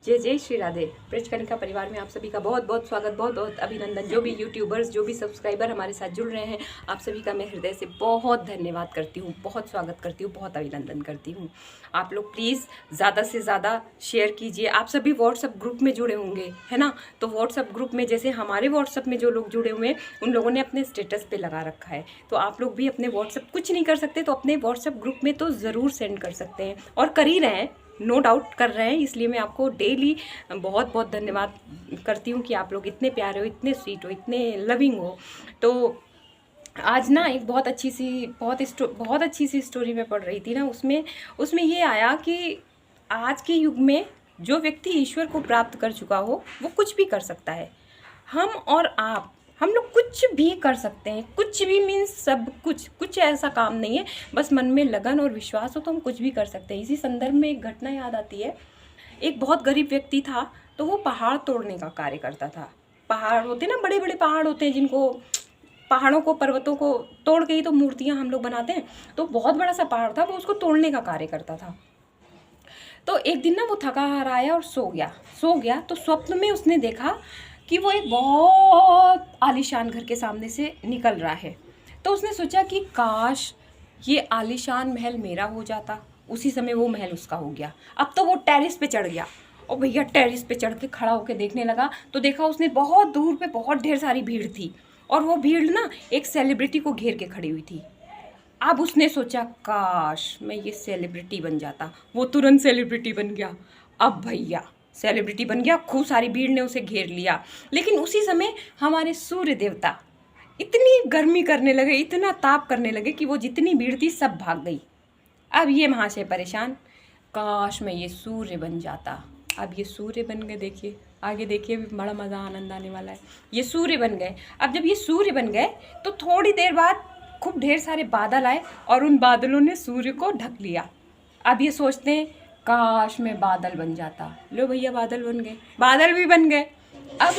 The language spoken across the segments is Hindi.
जय जय श्री राधे। ब्रजकनिका परिवार में आप सभी का बहुत बहुत स्वागत, बहुत बहुत अभिनंदन। जो भी यूट्यूबर्स, जो भी सब्सक्राइबर हमारे साथ जुड़ रहे हैं, आप सभी का मैं हृदय से बहुत धन्यवाद करती हूँ, बहुत स्वागत करती हूँ, बहुत अभिनंदन करती हूँ। आप लोग प्लीज़ ज़्यादा से ज़्यादा शेयर कीजिए। आप सभी व्हाट्सअप ग्रुप में जुड़े होंगे, है ना? तो व्हाट्सअप ग्रुप में, जैसे हमारे व्हाट्सअप में जो लोग जुड़े हुए हैं, उन लोगों ने अपने स्टेटस पे लगा रखा है, तो आप लोग भी अपने व्हाट्सअप, कुछ नहीं कर सकते तो अपने व्हाट्सअप ग्रुप में तो ज़रूर सेंड कर सकते हैं, और कर ही रहे हैं, नो डाउट कर रहे हैं। इसलिए मैं आपको डेली बहुत बहुत धन्यवाद करती हूँ कि आप लोग इतने प्यारे हो, इतने स्वीट हो, इतने लविंग हो। तो आज ना एक बहुत अच्छी सी स्टोरी मैं पढ़ रही थी ना, उसमें ये आया कि आज के युग में जो व्यक्ति ईश्वर को प्राप्त कर चुका हो वो कुछ भी कर सकता है। हम और आप, हम लोग कुछ भी कर सकते हैं। कुछ भी मीन्स सब कुछ ऐसा काम नहीं है, बस मन में लगन और विश्वास हो तो हम कुछ भी कर सकते हैं। इसी संदर्भ में एक घटना याद आती है। एक बहुत गरीब व्यक्ति था, तो वो पहाड़ तोड़ने का कार्य करता था। पहाड़ होते ना, बड़े बड़े पहाड़ होते हैं, जिनको पहाड़ों को, पर्वतों को तोड़ के ही तो मूर्तियाँ हम लोग बनाते हैं। तो बहुत बड़ा सा पहाड़ था, वो उसको तोड़ने का कार्य करता था। तो एक दिन ना वो थका हारा आया और सो गया। तो स्वप्न में उसने देखा कि वो एक बहुत आलीशान घर के सामने से निकल रहा है। तो उसने सोचा कि काश ये आलीशान महल मेरा हो जाता। उसी समय वो महल उसका हो गया। अब तो वो टेरेस पे चढ़ गया, और भैया टेरेस पे चढ़ के खड़ा होकर देखने लगा, तो देखा उसने बहुत दूर पे बहुत ढेर सारी भीड़ थी, और वो भीड़ ना एक सेलिब्रिटी को घेर के खड़ी हुई थी। अब उसने सोचा काश मैं ये सेलिब्रिटी बन जाता। वो तुरंत सेलिब्रिटी बन गया। अब भैया सेलिब्रिटी बन गया, खूब सारी भीड़ ने उसे घेर लिया। लेकिन उसी समय हमारे सूर्य देवता इतनी गर्मी करने लगे, इतना ताप करने लगे कि वो जितनी भीड़ थी सब भाग गई। अब ये महाशय परेशान, काश मैं ये सूर्य बन जाता। अब ये सूर्य बन गए। देखिए आगे देखिए, बड़ा मज़ा, आनंद आने वाला है। ये सूर्य बन गए। अब जब ये सूर्य बन गए तो थोड़ी देर बाद खूब ढेर सारे बादल आए, और उन बादलों ने सूर्य को ढक लिया। अब ये सोचते हैं काश मैं बादल बन जाता। लो भैया बादल बन गए, बादल भी बन गए। अब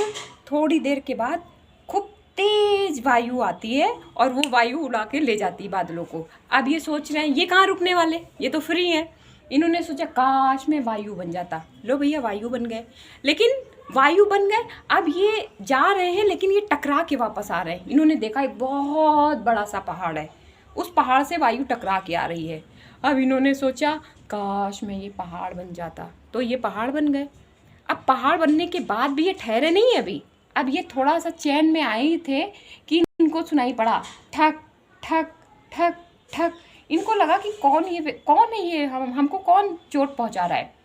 थोड़ी देर के बाद खूब तेज वायु आती है, और वो वायु उड़ा के ले जाती है बादलों को। अब ये सोच रहे हैं ये कहाँ रुकने वाले, ये तो फ्री हैं। इन्होंने सोचा काश मैं वायु बन जाता। लो भैया वायु बन गए। लेकिन वायु बन गए, अब ये जा रहे हैं, लेकिन ये टकरा के वापस आ रहे हैं। इन्होंने देखा एक बहुत बड़ा सा पहाड़ है, उस पहाड़ से वायु टकरा के आ रही है। अब इन्होंने सोचा काश मैं ये पहाड़ बन जाता, तो ये पहाड़ बन गए। अब पहाड़ बनने के बाद भी ये ठहरे नहीं अभी। अब ये थोड़ा सा चैन में आए थे कि इनको सुनाई पड़ा ठक ठक ठक ठक। इनको लगा कि कौन है ये, हमको कौन चोट पहुंचा रहा है।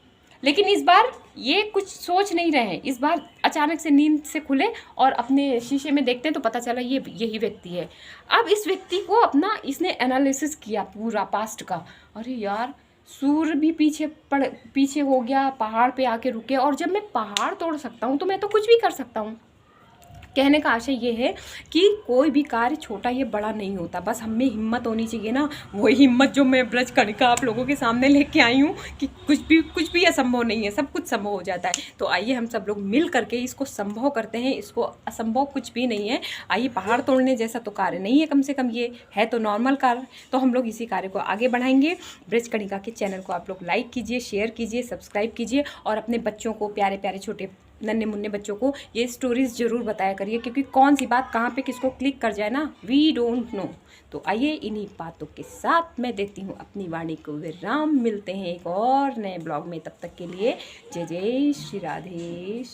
लेकिन इस बार ये कुछ सोच नहीं रहे हैं। इस बार अचानक से नींद से खुले और अपने शीशे में देखते हैं तो पता चला ये यही व्यक्ति है। अब इस व्यक्ति को अपना इसने एनालिसिस किया पूरा पास्ट का। अरे यार, सूर्य भी पीछे हो गया, पहाड़ पे आके रुके, और जब मैं पहाड़ तोड़ सकता हूँ तो मैं तो कुछ भी कर सकता हूँ। कहने का आशय ये है कि कोई भी कार्य छोटा या बड़ा नहीं होता, बस हमें हिम्मत होनी चाहिए ना। वही हिम्मत जो मैं ब्रजकनिका आप लोगों के सामने लेके आई हूँ कि कुछ भी असंभव नहीं है, सब कुछ संभव हो जाता है। तो आइए हम सब लोग मिल करके इसको संभव करते हैं। इसको असंभव कुछ भी नहीं है। आइए, पहाड़ तोड़ने जैसा तो कार्य नहीं है, कम से कम ये है तो नॉर्मल कार्य। तो हम लोग इसी कार्य को आगे बढ़ाएंगे। ब्रजकनिका के चैनल को आप लोग लाइक कीजिए, शेयर कीजिए, सब्सक्राइब कीजिए, और अपने बच्चों को, प्यारे प्यारे छोटे नन्हे मुन्ने बच्चों को ये स्टोरीज जरूर बताया करिए, क्योंकि कौन सी बात कहाँ पे किसको क्लिक कर जाए ना, वी डोंट नो। तो आइए, इन्हीं बातों के साथ मैं देती हूँ अपनी वाणी को विराम। मिलते हैं एक और नए ब्लॉग में, तब तक के लिए जय जय श्री राधे।